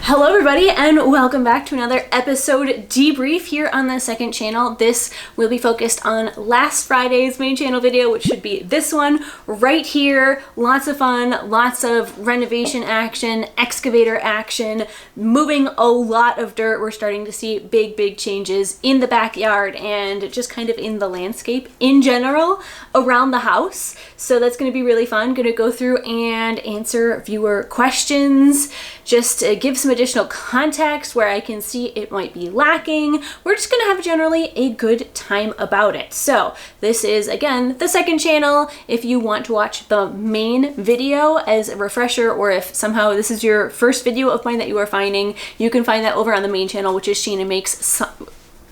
Hello everybody and welcome back to another episode debrief here on the second channel. This will be focused on last Friday's main channel video, which should be this one right here. Lots of fun, lots of renovation action, excavator action, moving a lot of dirt. We're starting to see big changes in the backyard and just kind of in the landscape in general around the house. So that's going to be really fun. Going to go through and answer viewer questions, just give some additional context where I can see it might be lacking. We're just gonna have generally a good time about it. So this is, again, the second channel. If you want to watch the main video as a refresher, or if somehow this is your first video of mine that you are finding, you can find that over on the main channel, which is Shannon Makes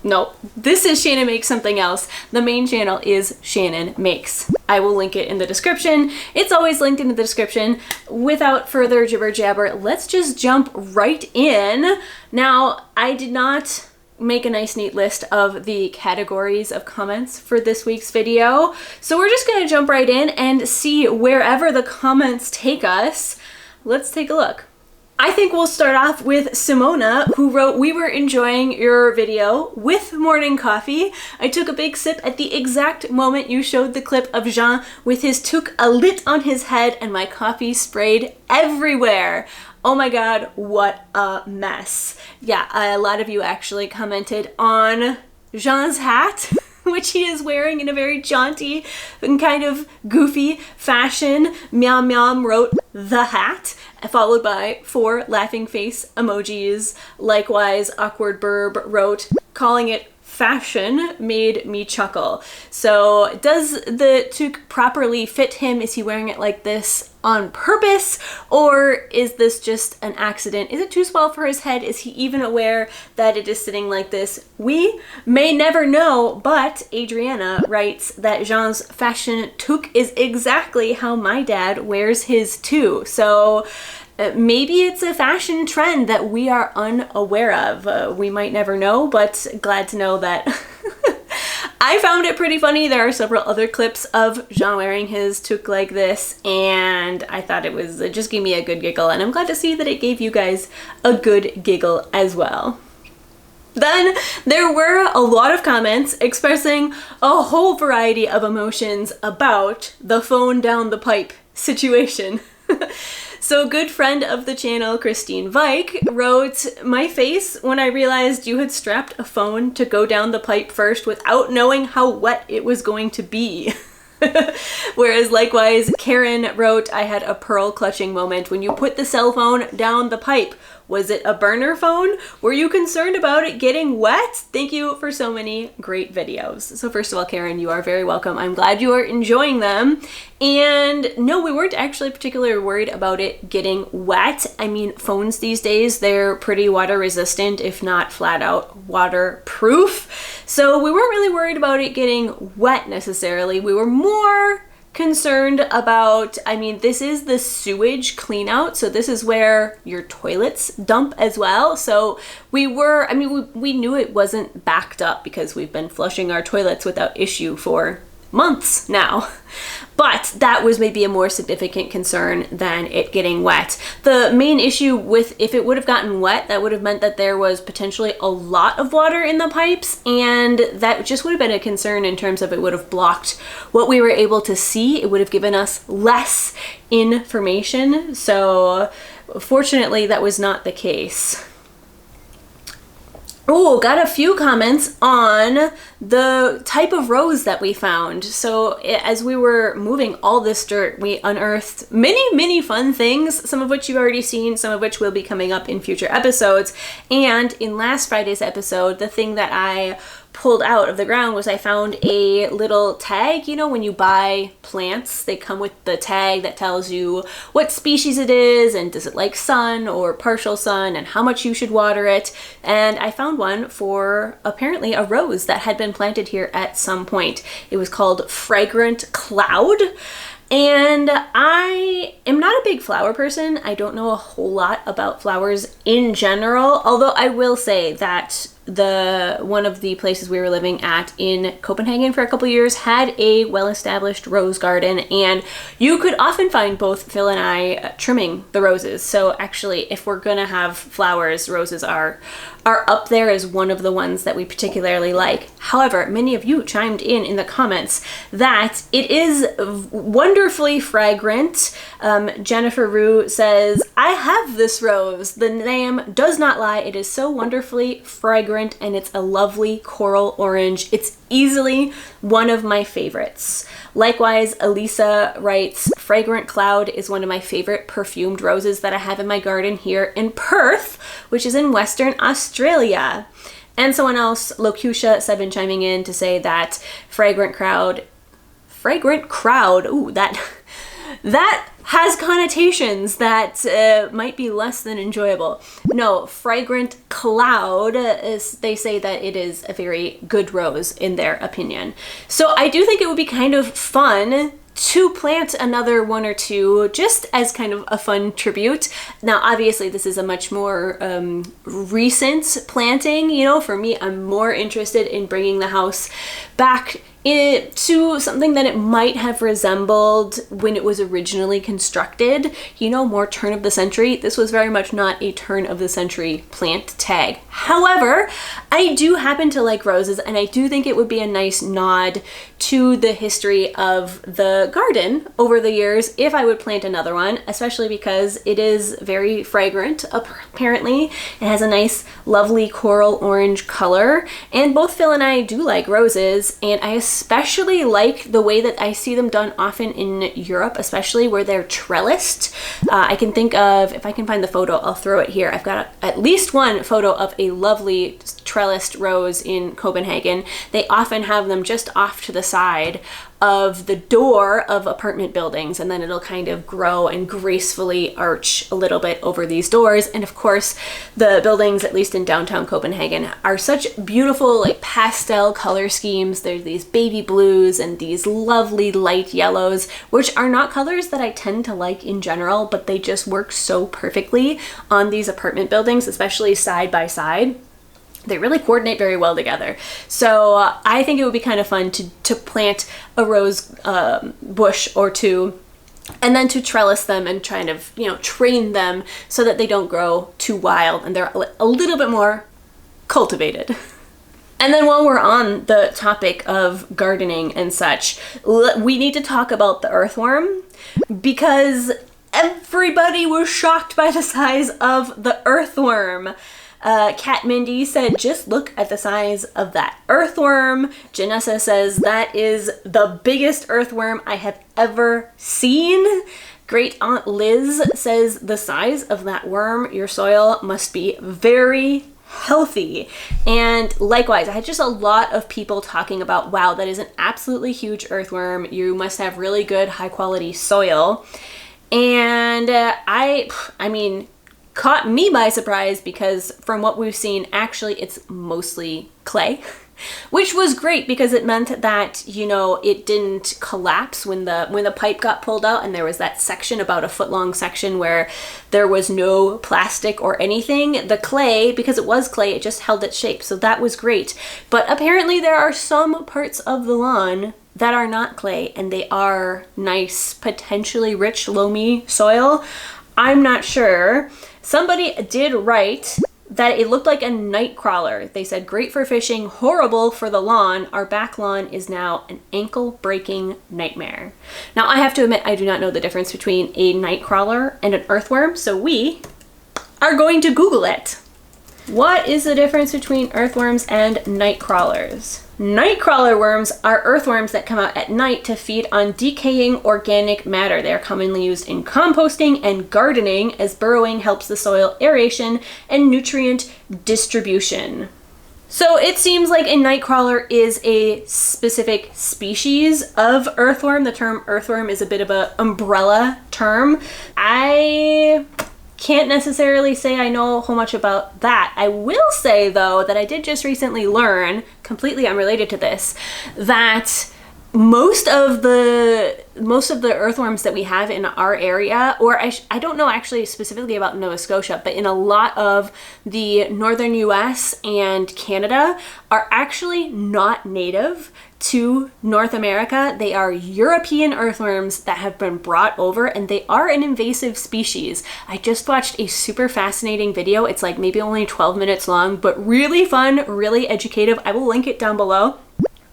No, this is Shannon Makes Something Else. The main channel is Shannon Makes. I will link it in the description. It's always linked in the description. Without further jibber jabber, let's just jump right in. Now, I did not make a nice neat list of the categories of comments for this week's video. So we're just gonna jump right in and see wherever the comments take us. Let's take a look. I think we'll start off with Simona, who wrote, "We were enjoying your video with morning coffee. I took a big sip at the exact moment you showed the clip of Jean with his toque lit on his head and my coffee sprayed everywhere. Oh my god, what a mess." Yeah, a lot of you actually commented on Jean's hat, which he is wearing in a very jaunty and kind of goofy fashion. Meow Meow wrote "the hat," followed by 4 laughing face emojis. Likewise, Awkward Burb wrote, "Calling it fashion made me chuckle." So does the toque properly fit him? Is he wearing it like this on purpose, or is this just an accident? Is it too small for his head? Is he even aware that it is sitting like this? We may never know, but Adriana writes that Jean's fashion toque is exactly how my dad wears his too. So maybe it's a fashion trend that we are unaware of. We might never know, but glad to know that I found it pretty funny. There are several other clips of Jean wearing his toque like this, and I thought it just gave me a good giggle, and I'm glad to see that it gave you guys a good giggle as well. Then there were a lot of comments expressing a whole variety of emotions about the phone down the pipe situation. So good friend of the channel, Christine Vike, wrote, "My face when I realized you had strapped a phone to go down the pipe first without knowing how wet it was going to be." Whereas likewise, Karen wrote, "I had a pearl clutching moment when you put the cell phone down the pipe. Was it a burner phone? Were you concerned about it getting wet? Thank you for so many great videos." So first of all, Karen, you are very welcome. I'm glad you are enjoying them. And no, we weren't actually particularly worried about it getting wet. I mean, phones these days, they're pretty water resistant, if not flat out waterproof. So we weren't really worried about it getting wet necessarily. We were more concerned about, I mean, this is the sewage clean out, so this is where your toilets dump as well. So we knew it wasn't backed up because we've been flushing our toilets without issue for months now. But that was maybe a more significant concern than it getting wet. The main issue with if it would have gotten wet, that would have meant that there was potentially a lot of water in the pipes, and that just would have been a concern in terms of it would have blocked what we were able to see. It would have given us less information. So fortunately, that was not the case. Oh, got a few comments on the type of rose that we found. So as we were moving all this dirt, we unearthed many fun things, some of which you've already seen, some of which will be coming up in future episodes. And in last Friday's episode, the thing that I pulled out of the ground was I found a little tag. You know, when you buy plants, they come with the tag that tells you what species it is and does it like sun or partial sun and how much you should water it. And I found one for apparently a rose that had been planted here at some point. It was called Fragrant Cloud. And I am not a big flower person. I don't know a whole lot about flowers in general, although I will say that one of the places we were living at in Copenhagen for a couple years had a well-established rose garden, and you could often find both Phil and I trimming the roses. So actually, if we're gonna have flowers, roses are up there as one of the ones that we particularly like. However, many of you chimed in the comments that it is wonderfully fragrant. Jennifer Rue says, I have this rose. The name does not lie. It is so wonderfully fragrant, and it's a lovely coral orange. It's easily one of my favorites. Likewise, Elisa writes, Fragrant Cloud is one of my favorite perfumed roses that I have in my garden here in Perth, which is in Western Australia. And someone else, Locutia7, chiming in to say that Fragrant Crowd, ooh, that has connotations that might be less than enjoyable. No, Fragrant Cloud, they say that it is a very good rose in their opinion. So I do think it would be kind of fun to plant another one or two just as kind of a fun tribute. Now, obviously, this is a much more recent planting. You know, for me, I'm more interested in bringing the house back to something that it might have resembled when it was originally constructed, you know, more turn of the century. This was very much not a turn of the century plant tag. However, I do happen to like roses, and I do think it would be a nice nod to the history of the garden over the years if I would plant another one, especially because it is very fragrant, apparently. It has a nice, lovely coral orange color, and both Phil and I do like roses, and I especially like the way that I see them done often in Europe, especially where they're trellised. I can think of, if I can find the photo, I'll throw it here. I've got at least one photo of a lovely trellised rose in Copenhagen. They often have them just off to the side of the door of apartment buildings, and then it'll kind of grow and gracefully arch a little bit over these doors. And of course, the buildings, at least in downtown Copenhagen, are such beautiful like pastel color schemes. There's these baby blues and these lovely light yellows, which are not colors that I tend to like in general, but they just work so perfectly on these apartment buildings, especially side by side. They really coordinate very well together. So I think it would be kind of fun to plant a rose bush or two, and then to trellis them and kind of, you know, train them so that they don't grow too wild and they're a little bit more cultivated. And then while we're on the topic of gardening and such, we need to talk about the earthworm, because everybody was shocked by the size of the earthworm. Kat Mindy said, just look at the size of that earthworm. Janessa says, that is the biggest earthworm I have ever seen. Great Aunt Liz says, the size of that worm, your soil must be very healthy. And likewise, I had just a lot of people talking about, wow, that is an absolutely huge earthworm. You must have really good high quality soil. And I mean, caught me by surprise, because from what we've seen, actually it's mostly clay, which was great because it meant that, you know, it didn't collapse when the pipe got pulled out, and there was that section, about a foot long section, where there was no plastic or anything. The clay, because it was clay, it just held its shape, so that was great. But apparently there are some parts of the lawn that are not clay, and they are nice, potentially rich, loamy soil. I'm not sure. Somebody did write that it looked like a night crawler. They said, great for fishing, horrible for the lawn. Our back lawn is now an ankle-breaking nightmare. Now, I have to admit, I do not know the difference between a night crawler and an earthworm, so we are going to Google it. What is the difference between earthworms and night crawlers? Nightcrawler worms are earthworms that come out at night to feed on decaying organic matter. They are commonly used in composting and gardening, as burrowing helps the soil aeration and nutrient distribution. So it seems like a nightcrawler is a specific species of earthworm. The term earthworm is a bit of an umbrella term. I can't necessarily say I know a whole much about that. I will say, though, that I did just recently learn, completely unrelated to this, that most of the earthworms that we have in our area, or I don't know actually specifically about Nova Scotia, but in a lot of the northern US and Canada, are actually not native to North America. They are European earthworms that have been brought over, and they are an invasive species. I just watched a super fascinating video. It's like maybe only 12 minutes long, but really fun, really educative. I will link it down below.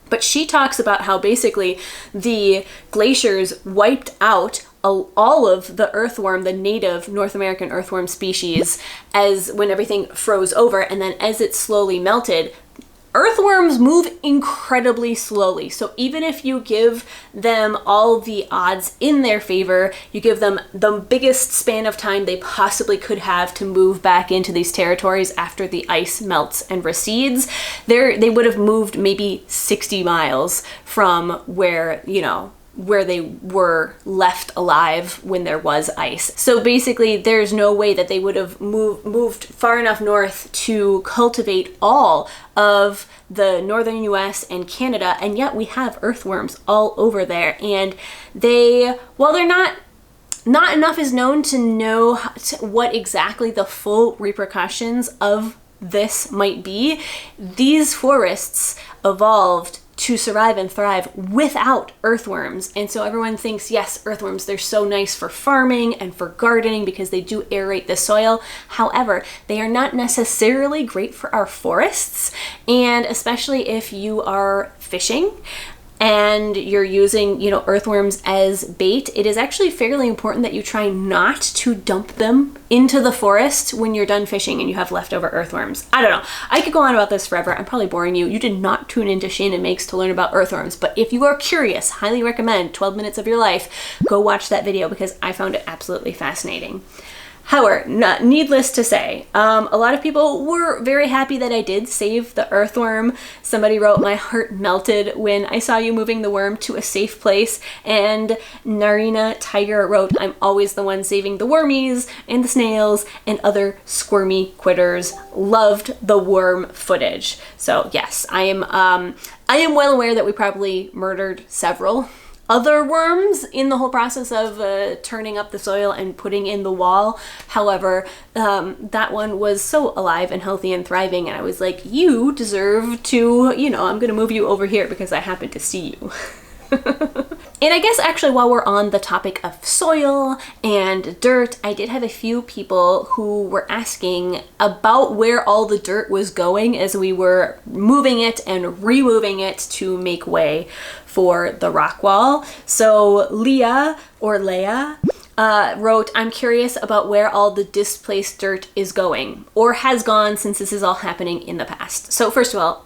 But she talks about how basically the glaciers wiped out all of the earthworm, the native North American earthworm species, as when everything froze over, and then as it slowly melted, earthworms move incredibly slowly. So even if you give them all the odds in their favor, you give them the biggest span of time they possibly could have to move back into these territories after the ice melts and recedes, they would have moved maybe 60 miles from where, you know, where they were left alive when there was ice. So basically there's no way that they would have moved far enough north to cultivate all of the northern US and Canada, and yet we have earthworms all over there. And while they're not enough is known to know what exactly the full repercussions of this might be, these forests evolved to survive and thrive without earthworms. And so everyone thinks, yes, earthworms, they're so nice for farming and for gardening because they do aerate the soil. However, they are not necessarily great for our forests, and especially if you are fishing and you're using, you know, earthworms as bait, it is actually fairly important that you try not to dump them into the forest when you're done fishing and you have leftover earthworms. I don't know. I could go on about this forever. I'm probably boring you. You did not tune into Shannon Makes to learn about earthworms, but if you are curious, highly recommend 12 minutes of your life, go watch that video because I found it absolutely fascinating. However, needless to say, a lot of people were very happy that I did save the earthworm. Somebody wrote, "My heart melted when I saw you moving the worm to a safe place." And Narina Tiger wrote, "I'm always the one saving the wormies and the snails and other squirmy quitters. Loved the worm footage." So yes, I am well aware that we probably murdered several other worms in the whole process of turning up the soil and putting in the wall. However, that one was so alive and healthy and thriving, and I was like, you deserve to, you know, I'm gonna move you over here because I happen to see you. And I guess actually while we're on the topic of soil and dirt, I did have a few people who were asking about where all the dirt was going as we were moving it and removing it to make way for the rock wall. So Leah wrote, "I'm curious about where all the displaced dirt is going or has gone since this is all happening in the past." So first of all,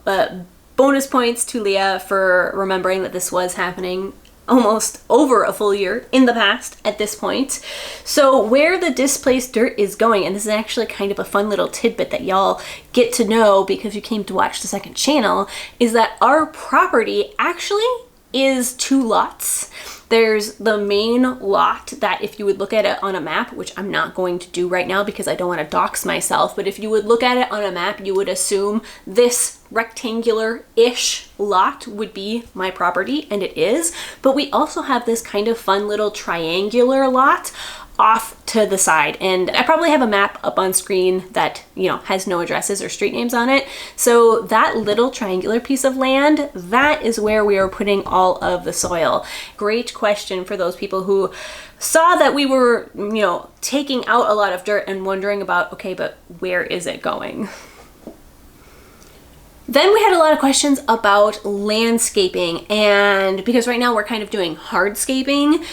bonus points to Leah for remembering that this was happening almost over a full year in the past at this point. So where the displaced dirt is going, and this is actually kind of a fun little tidbit that y'all get to know because you came to watch the second channel, is that our property actually is 2 lots. There's the main lot that if you would look at it on a map, which I'm not going to do right now because I don't want to dox myself, but if you would look at it on a map, you would assume this rectangular-ish lot would be my property, and it is. But we also have this kind of fun little triangular lot off to the side, and I probably have a map up on screen that, you know, has no addresses or street names on it. So that little triangular piece of land, that is where we are putting all of the soil. Great question for those people who saw that we were, you know, taking out a lot of dirt and wondering about, okay, but where is it going? Then we had a lot of questions about landscaping, and because right now we're kind of doing hardscaping,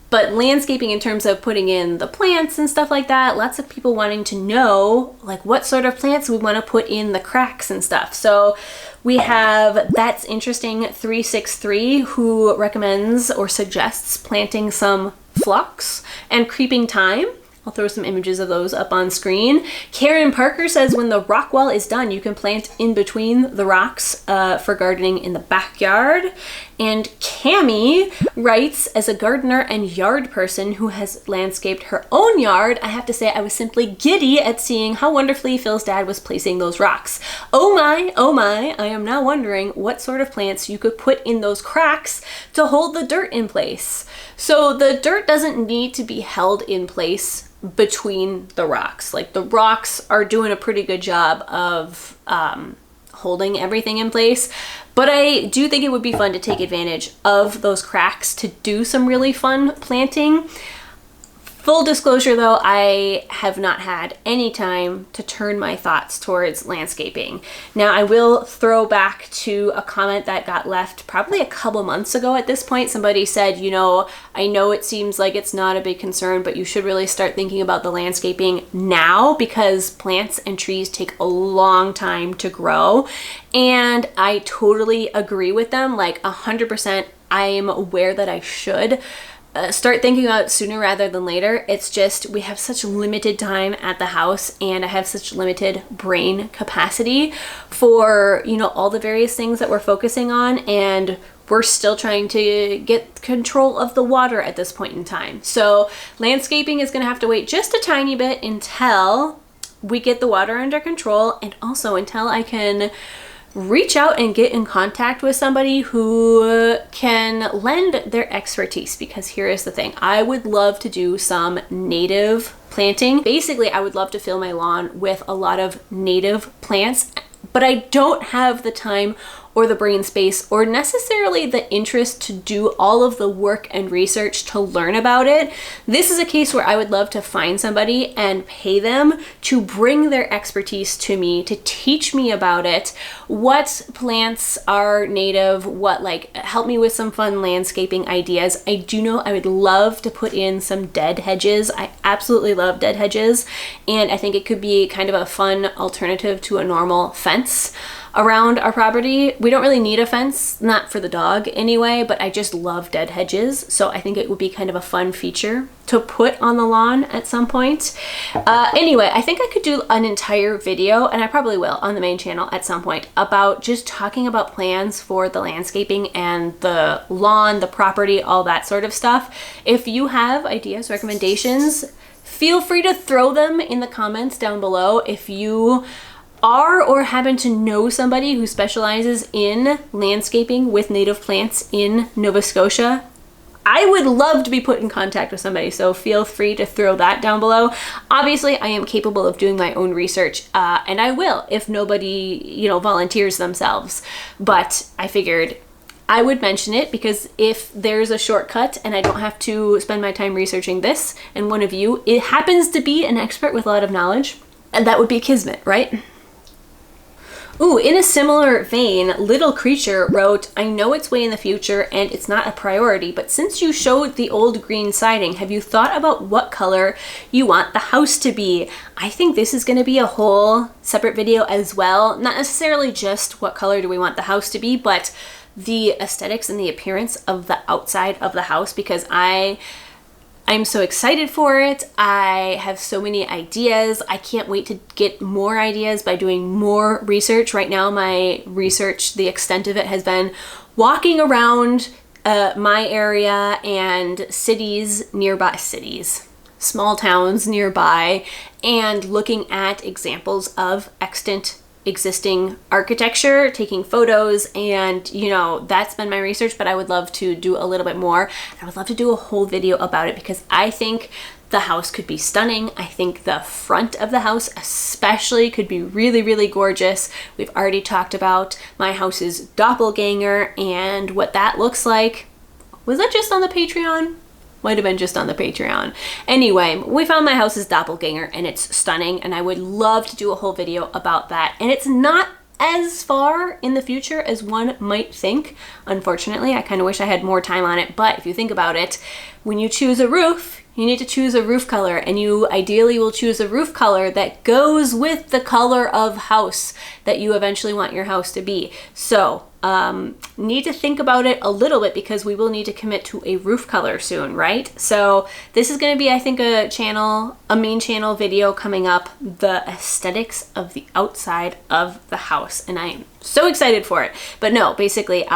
but landscaping in terms of putting in the plants and stuff like that, lots of people wanting to know like what sort of plants we want to put in the cracks and stuff. So we have That's Interesting 363 who recommends or suggests planting some phlox and creeping thyme. I'll throw some images of those up on screen. Karen Parker says when the rock wall is done, you can plant in between the rocks for gardening in the backyard. And Cami writes, as a gardener and yard person who has landscaped her own yard, I have to say I was simply giddy at seeing how wonderfully Phil's dad was placing those rocks. Oh my, I am now wondering what sort of plants you could put in those cracks to hold the dirt in place. So the dirt doesn't need to be held in place between the rocks. Like, the rocks are doing a pretty good job of holding everything in place, but I do think it would be fun to take advantage of those cracks to do some really fun planting. Full disclosure though, I have not had any time to turn my thoughts towards landscaping. Now, I will throw back to a comment that got left probably a couple months ago at this point. Somebody said, you know, I know it seems like it's not a big concern, but you should really start thinking about the landscaping now because plants and trees take a long time to grow. And I totally agree with them, like 100%. I am aware that I should start thinking about it sooner rather than later. It's just we have such limited time at the house, and I have such limited brain capacity for, you know, all the various things that we're focusing on, and we're still trying to get control of the water at this point in time. So landscaping is going to have to wait just a tiny bit until we get the water under control, and also until I can reach out and get in contact with somebody who can lend their expertise, because here is the thing. I would love to do some native planting. Basically, I would love to fill my lawn with a lot of native plants, but I don't have the time or the brain space or necessarily the interest to do all of the work and research to learn about it. This is a case where I would love to find somebody and pay them to bring their expertise to me, to teach me about it, what plants are native, what, like, help me with some fun landscaping ideas. I do know I would love to put in some dead hedges. I absolutely love dead hedges, and I think it could be kind of a fun alternative to a normal fence around our property. We don't really need a fence, not for the dog anyway, but I just love dead hedges. So I think it would be kind of a fun feature to put on the lawn at some point. Anyway, I think I could do an entire video, and I probably will on the main channel at some point, about just talking about plans for the landscaping and the lawn, the property, all that sort of stuff. If you have ideas, recommendations, feel free to throw them in the comments down below. If you are or happen to know somebody who specializes in landscaping with native plants in Nova Scotia, I would love to be put in contact with somebody, so feel free to throw that down below. Obviously, I am capable of doing my own research, and I will if nobody, you know, volunteers themselves. But I figured I would mention it because if there's a shortcut and I don't have to spend my time researching this, and one of you, it happens to be an expert with a lot of knowledge, and that would be kismet, right? Ooh, in a similar vein, Little Creature wrote, I know it's way in the future and it's not a priority, but since you showed the old green siding, have you thought about what color you want the house to be? I think this is going to be a whole separate video as well. Not necessarily just what color do we want the house to be, but the aesthetics and the appearance of the outside of the house, because I'm so excited for it. I have so many ideas. I can't wait to get more ideas by doing more research. Right now, my research, the extent of it has been walking around my area and small towns nearby, and looking at examples of extant existing architecture, taking photos, and you know, that's been my research, but I would love to do a little bit more. I would love to do a whole video about it because I think the house could be stunning. I think the front of the house especially could be really, really gorgeous. We've already talked about my house's doppelganger and what that looks like. Was that just on the Patreon? Might have been just on the Patreon. Anyway, we found my house's doppelganger and it's stunning, and I would love to do a whole video about that. And it's not as far in the future as one might think. Unfortunately, I kind of wish I had more time on it, but if you think about it, when you choose a roof, you need to choose a roof color, and you ideally will choose a roof color that goes with the color of house that you eventually want your house to be. So need to think about it a little bit because we will need to commit to a roof color soon, right? So this is going to be, I think, a main channel video coming up, the aesthetics of the outside of the house, and I am so excited for it. But no, basically,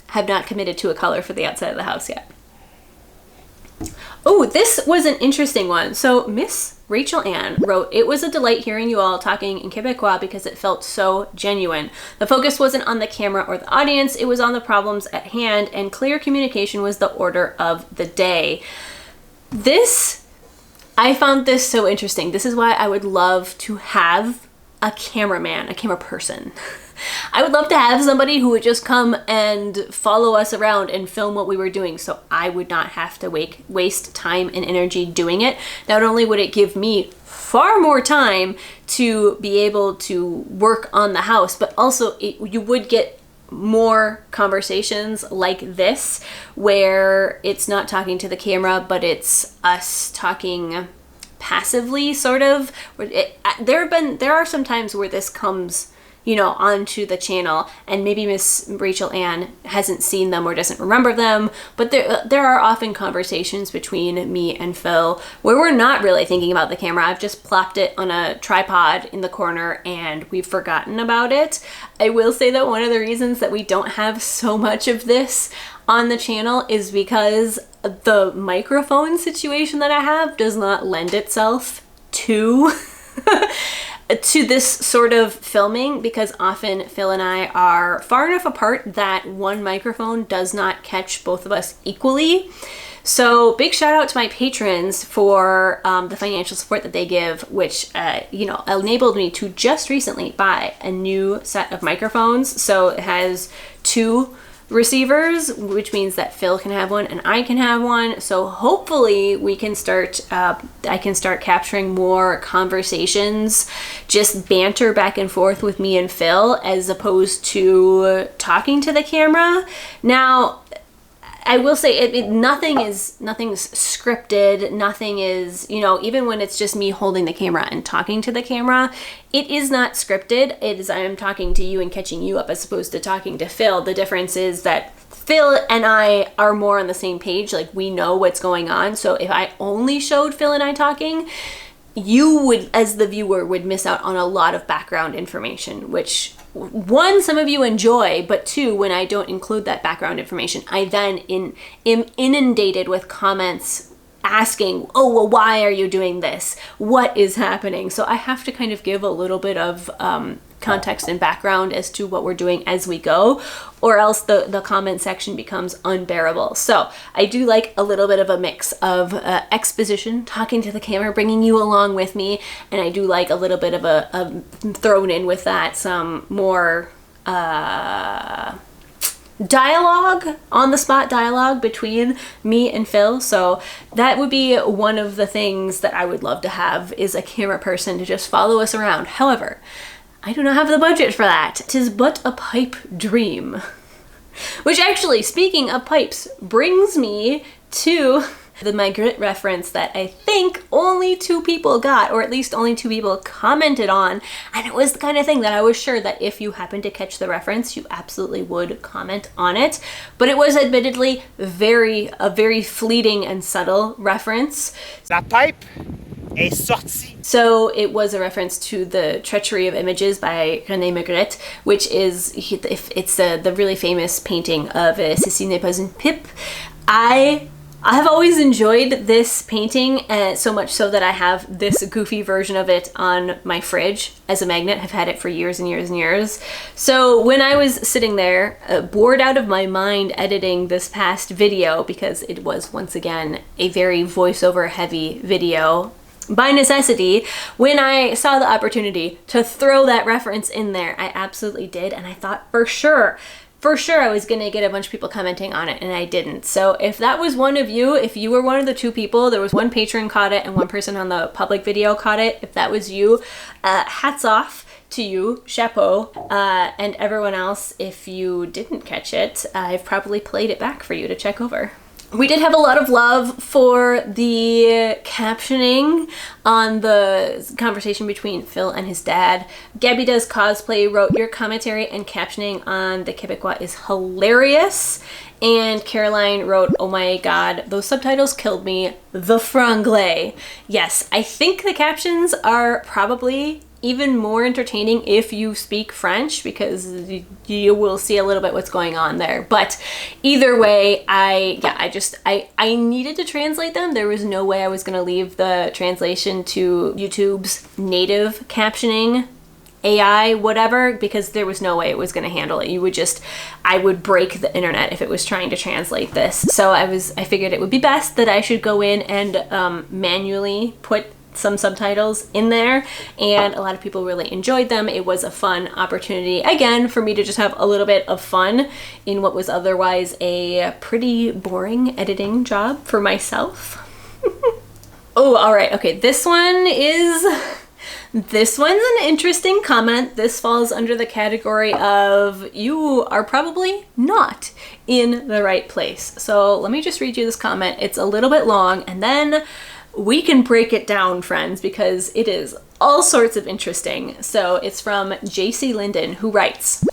have not committed to a color for the outside of the house yet. Oh, this was an interesting one. So Miss Rachel Ann wrote, "It was a delight hearing you all talking in Quebecois because it felt so genuine. The focus wasn't on the camera or the audience, it was on the problems at hand, and clear communication was the order of the day." I found this so interesting. This is why I would love to have a cameraman, a camera person. I would love to have somebody who would just come and follow us around and film what we were doing, so I would not have to waste time and energy doing it. Not only would it give me far more time to be able to work on the house, but also you would get more conversations like this, where it's not talking to the camera, but it's us talking passively, sort of. There are some times where this comes, you know, onto the channel, and maybe Miss Rachel Ann hasn't seen them or doesn't remember them, but there are often conversations between me and Phil where we're not really thinking about the camera. I've just plopped it on a tripod in the corner and we've forgotten about it. I will say that one of the reasons that we don't have so much of this on the channel is because the microphone situation that I have does not lend itself to to this sort of filming, because often Phil and I are far enough apart that one microphone does not catch both of us equally. So big shout out to my patrons for the financial support that they give, which you know, enabled me to just recently buy a new set of microphones. So it has 2 receivers, which means that Phil can have one and I can have one. So hopefully we can start, I can start capturing more conversations, just banter back and forth with me and Phil, as opposed to talking to the camera. Now, I will say nothing's scripted, nothing is, you know, even when it's just me holding the camera and talking to the camera, it is not scripted. It is, I am talking to you and catching you up as opposed to talking to Phil. The difference is that Phil and I are more on the same page, like we know what's going on. So if I only showed Phil and I talking, you would, as the viewer, would miss out on a lot of background information, which, one, some of you enjoy, but 2, when I don't include that background information, I then am inundated with comments asking, oh, well, why are you doing this? What is happening? So I have to kind of give a little bit of context and background as to what we're doing as we go, or else the comment section becomes unbearable. So I do like a little bit of a mix of exposition, talking to the camera, bringing you along with me, and I do like a little bit of a thrown in with that some more dialogue, on the spot dialogue between me and Phil. So that would be one of the things that I would love to have, is a camera person to just follow us around. However, I do not have the budget for that. 'Tis but a pipe dream. Which actually, speaking of pipes, brings me to the Magritte reference that I think only 2 people got, or at least only 2 people commented on. And it was the kind of thing that I was sure that if you happened to catch the reference, you absolutely would comment on it. But it was admittedly a very fleeting and subtle reference. La pipe est sortie. So it was a reference to the Treachery of Images by René Magritte, which is, it's the really famous painting of Ceci n'est pas une pipe. I have always enjoyed this painting, so much so that I have this goofy version of it on my fridge as a magnet. I've had it for years and years and years. So when I was sitting there, bored out of my mind editing this past video, because it was once again a very voiceover heavy video, by necessity, when I saw the opportunity to throw that reference in there, I absolutely did, and I thought for sure I was gonna get a bunch of people commenting on it, and I didn't. So if that was one of you, if you were one of the 2 people, there was 1 patron caught it and 1 person on the public video caught it. If that was you, hats off to you, chapeau, and everyone else, if you didn't catch it, I've probably played it back for you to check over. We did have a lot of love for the captioning on the conversation between Phil and his dad. Gabby Does Cosplay wrote, "Your commentary and captioning on the Quebecois is hilarious." And Caroline wrote, "Oh my god, those subtitles killed me. The franglais." Yes, I think the captions are probably even more entertaining if you speak French, because you will see a little bit what's going on there. But either way, I needed to translate them. There was no way I was going to leave the translation to YouTube's native captioning AI, whatever, because there was no way it was going to handle it. I would break the internet if it was trying to translate this. So I figured it would be best that I should go in and manually put some subtitles in there, and a lot of people really enjoyed them. It was a fun opportunity, again, for me to just have a little bit of fun in what was otherwise a pretty boring editing job for myself. Oh, all right. Okay, this one's an interesting comment. This falls under the category of you are probably not in the right place. So let me just read you this comment. It's a little bit long, and then we can break it down, friends, because it is all sorts of interesting. So it's from JC Linden, who writes,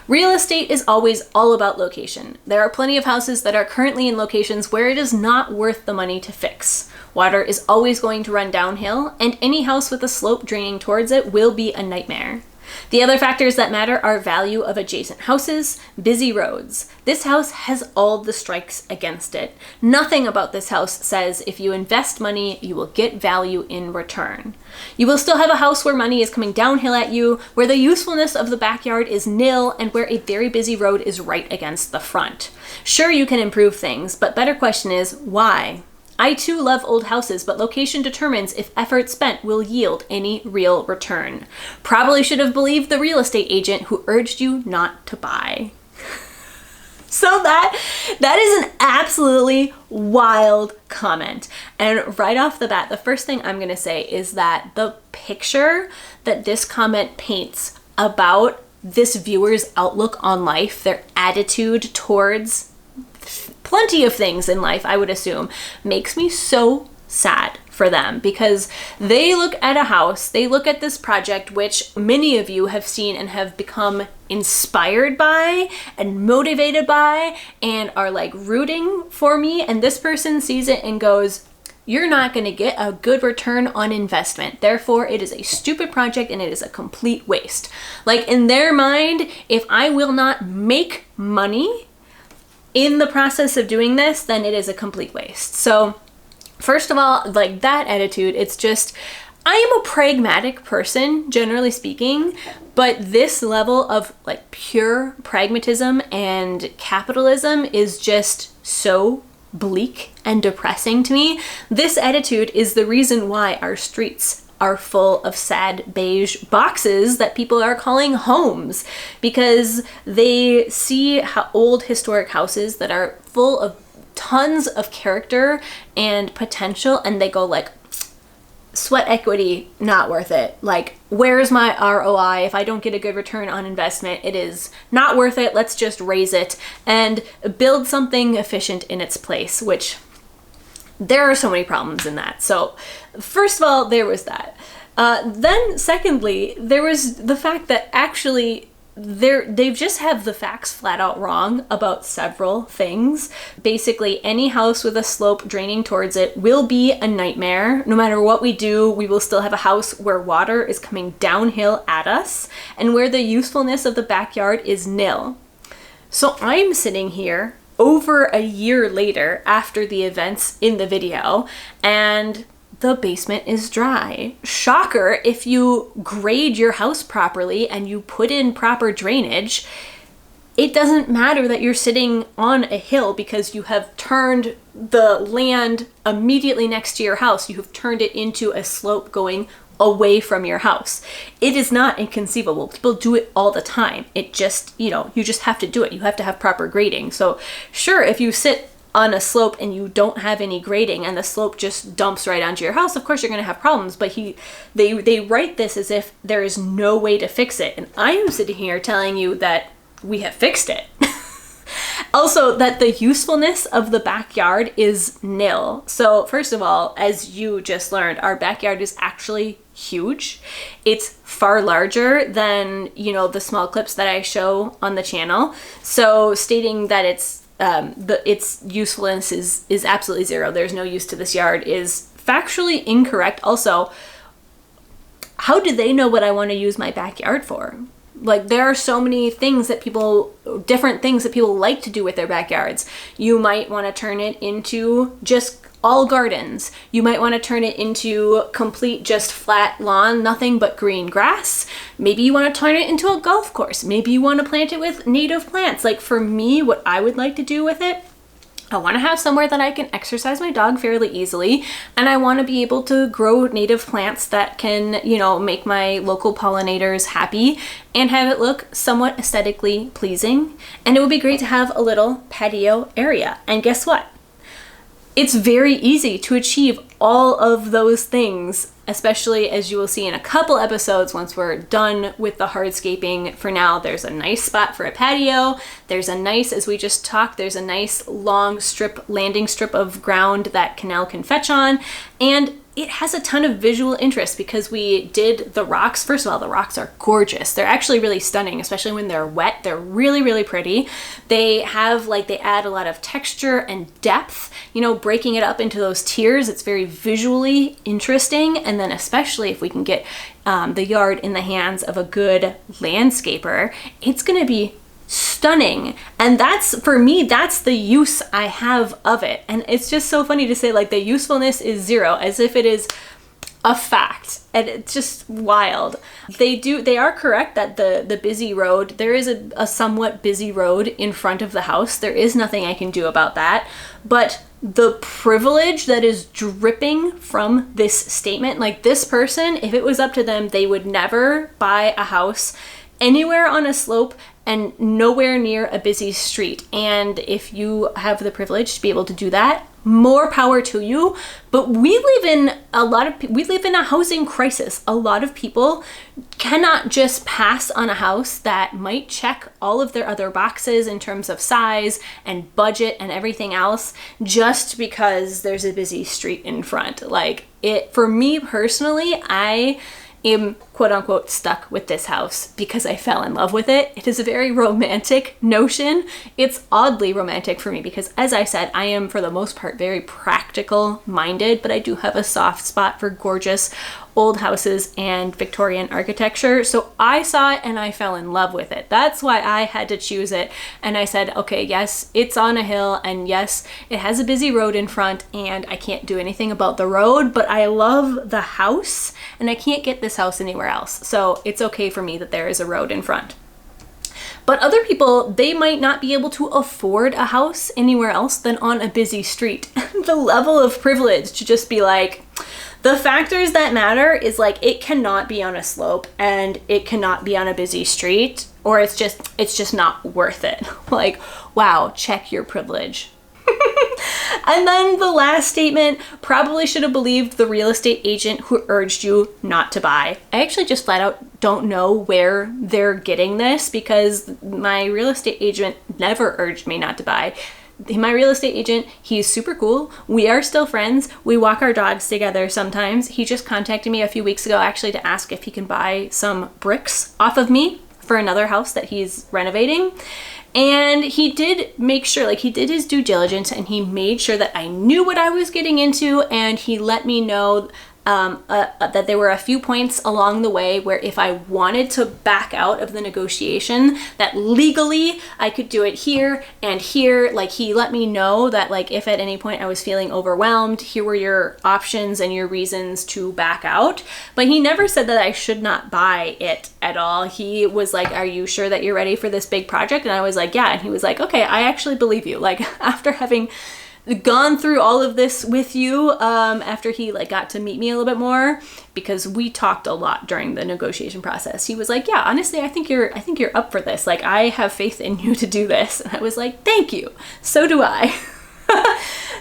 real estate is always all about location. There are plenty of houses that are currently in locations where it is not worth the money to fix. Water is always going to run downhill, and any house with a slope draining towards it will be a nightmare. The other factors that matter are value of adjacent houses, busy roads. This house has all the strikes against it. Nothing about this house says if you invest money, you will get value in return. You will still have a house where money is coming downhill at you, where the usefulness of the backyard is nil, and where a very busy road is right against the front. Sure, you can improve things, but better question is, why? I too love old houses, but location determines if effort spent will yield any real return. Probably should have believed the real estate agent who urged you not to buy. So that is an absolutely wild comment. And right off the bat, the first thing I'm going to say is that the picture that this comment paints about this viewer's outlook on life, their attitude towards plenty of things in life, I would assume, makes me so sad for them, because they look at a house, they look at this project, which many of you have seen and have become inspired by and motivated by and are like rooting for me, and this person sees it and goes, you're not going to get a good return on investment. Therefore, it is a stupid project and it is a complete waste. Like, in their mind, if I will not make money in the process of doing this, then it is a complete waste. So first of all, like, that attitude, it's just, I am a pragmatic person, generally speaking, but this level of like pure pragmatism and capitalism is just so bleak and depressing to me. This attitude is the reason why our streets are full of sad beige boxes that people are calling homes, because they see old historic houses that are full of tons of character and potential, and they go like, sweat equity, not worth it. Like, where's my ROI? If I don't get a good return on investment, it is not worth it. Let's just raise it and build something efficient in its place, which there are so many problems in that. So first of all, there was that. Then secondly, there was the fact that actually they just have the facts flat out wrong about several things. Basically, any house with a slope draining towards it will be a nightmare. No matter what we do, we will still have a house where water is coming downhill at us and where the usefulness of the backyard is nil. So I'm sitting here over a year later after the events in the video, and the basement is dry. Shocker, if you grade your house properly and you put in proper drainage, it doesn't matter that you're sitting on a hill, because you have turned the land immediately next to your house. You have turned it into a slope going away from your house. It is not inconceivable. People do it all the time. It just, you just have to do it. You have to have proper grading. So sure, if you sit on a slope and you don't have any grading and the slope just dumps right onto your house, of course you're going to have problems. But they write this as if there is no way to fix it. And I am sitting here telling you that we have fixed it. Also, that the usefulness of the backyard is nil. So first of all, as you just learned, our backyard is actually huge. It's far larger than, the small clips that I show on the channel. So stating that its usefulness is absolutely zero, there's no use to this yard, is factually incorrect. Also, how do they know what I want to use my backyard for? Like, there are so many things that different things that people like to do with their backyards. You might want to turn it into just all gardens. You might want to turn it into complete just flat lawn, nothing but green grass. Maybe you want to turn it into a golf course. Maybe you want to plant it with native plants. Like, for me, what I would like to do with it, I want to have somewhere that I can exercise my dog fairly easily, and I want to be able to grow native plants that can, make my local pollinators happy and have it look somewhat aesthetically pleasing. And it would be great to have a little patio area. And guess what? It's very easy to achieve all of those things, especially as you will see in a couple episodes once we're done with the hardscaping. For now, there's a nice spot for a patio. There's a nice, as we just talked, there's a nice long landing strip of ground that Canal can fetch on. And it has a ton of visual interest because we did the rocks. First of all, the rocks are gorgeous. They're actually really stunning, especially when they're wet. They're really, really pretty. They add a lot of texture and depth, breaking it up into those tiers. It's very visually interesting. And then especially if we can get the yard in the hands of a good landscaper, it's going to be stunning. And for me, that's the use I have of it. And it's just so funny to say, like, the usefulness is zero, as if it is a fact. And it's just wild. They are correct that the busy road, there is a somewhat busy road in front of the house. There is nothing I can do about that. But the privilege that is dripping from this statement, like, this person, if it was up to them, they would never buy a house anywhere on a slope and nowhere near a busy street. And if you have the privilege to be able to do that, more power to you. But we live in a housing crisis. A lot of people cannot just pass on a house that might check all of their other boxes in terms of size and budget and everything else just because there's a busy street in front. Like, for me personally, I am quote unquote stuck with this house because I fell in love with it. It is a very romantic notion. It's oddly romantic for me because, as I said, I am for the most part very practical minded, but I do have a soft spot for gorgeous old houses and Victorian architecture. So I saw it and I fell in love with it. That's why I had to choose it. And I said, okay, yes, it's on a hill, and yes, it has a busy road in front, and I can't do anything about the road, but I love the house and I can't get this house anywhere else. So it's okay for me that there is a road in front. But other people, they might not be able to afford a house anywhere else than on a busy street. The level of privilege to just be like, the factors that matter is, like, it cannot be on a slope and it cannot be on a busy street, or it's just not worth it. Like, wow, check your privilege. And then the last statement, probably should have believed the real estate agent who urged you not to buy. I actually just flat out don't know where they're getting this because my real estate agent never urged me not to buy. My real estate agent, he's super cool. We are still friends. We walk our dogs together sometimes. He just contacted me a few weeks ago actually to ask if he can buy some bricks off of me for another house that he's renovating. And he did make sure, like, he did his due diligence and he made sure that I knew what I was getting into, and he let me know that there were a few points along the way where if I wanted to back out of the negotiation, that legally I could do it here and here. Like, he let me know that, like, if at any point I was feeling overwhelmed, here were your options and your reasons to back out. But he never said that I should not buy it at all. He was like, are you sure that you're ready for this big project? And I was like, yeah. And he was like, okay, I actually believe you. Like, after having gone through all of this with you, after he, like, got to meet me a little bit more, because we talked a lot during the negotiation process, he was like, yeah, honestly, I think you're up for this. Like, I have faith in you to do this. And I was like, thank you. So do I.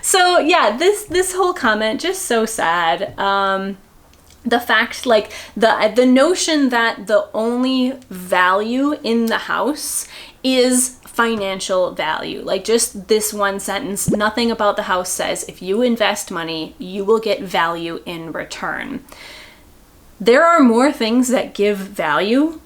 So yeah, this whole comment, just so sad. The fact, like, the notion that the only value in the house is financial value. Like, just this one sentence, nothing about the house says if you invest money, you will get value in return. There are more things that give value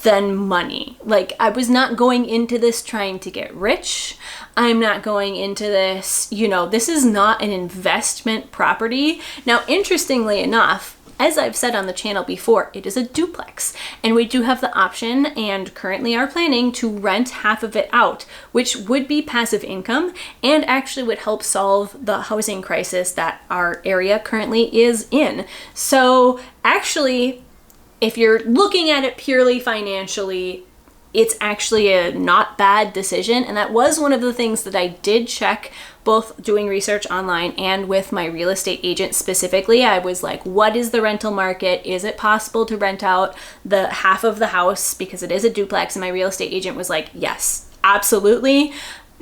than money. Like, I was not going into this trying to get rich. I'm not going into this, this is not an investment property. Now, interestingly enough, as I've said on the channel before, it is a duplex, and we do have the option and currently are planning to rent half of it out, which would be passive income and actually would help solve the housing crisis that our area currently is in. So actually, if you're looking at it purely financially, it's actually a not bad decision. And that was one of the things that I did check, both doing research online and with my real estate agent specifically. I was like, what is the rental market? Is it possible to rent out the half of the house because it is a duplex? And my real estate agent was like, yes, absolutely.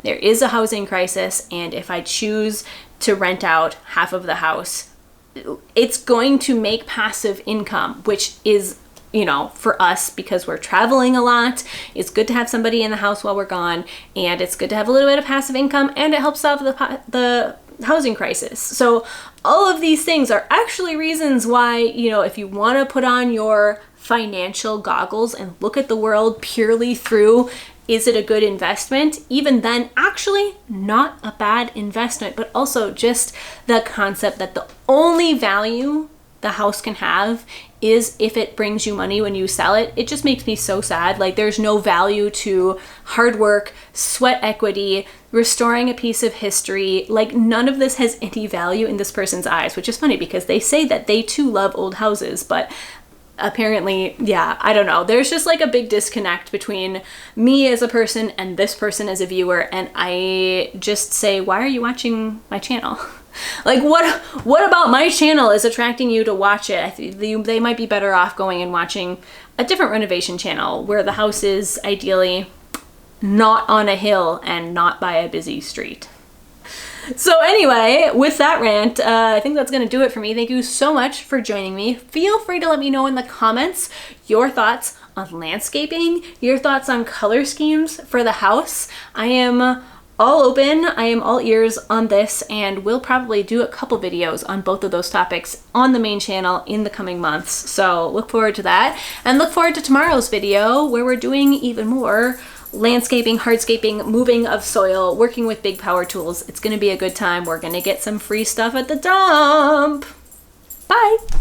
There is a housing crisis. And if I choose to rent out half of the house, it's going to make passive income, which is, you know, for us, because we're traveling a lot, it's good to have somebody in the house while we're gone, and it's good to have a little bit of passive income, and it helps solve the housing crisis. So all of these things are actually reasons why, you know, if you want to put on your financial goggles and look at the world purely through, is it a good investment? Even then, actually not a bad investment, but also just the concept that the only value the house can have is if it brings you money when you sell it. It just makes me so sad. Like, there's no value to hard work, sweat equity, restoring a piece of history. Like, none of this has any value in this person's eyes, which is funny because they say that they too love old houses, but apparently, yeah, I don't know. There's just like a big disconnect between me as a person and this person as a viewer. And I just say, why are you watching my channel? Like, what about my channel is attracting you to watch it? They might be better off going and watching a different renovation channel where the house is ideally not on a hill and not by a busy street. So anyway, with that rant, I think that's going to do it for me. Thank you so much for joining me. Feel free to let me know in the comments your thoughts on landscaping, your thoughts on color schemes for the house. I am all open. I am all ears on this, and we'll probably do a couple videos on both of those topics on the main channel in the coming months. So look forward to that, and look forward to tomorrow's video where we're doing even more landscaping, hardscaping, moving of soil, working with big power tools. It's going to be a good time. We're going to get some free stuff at the dump. Bye.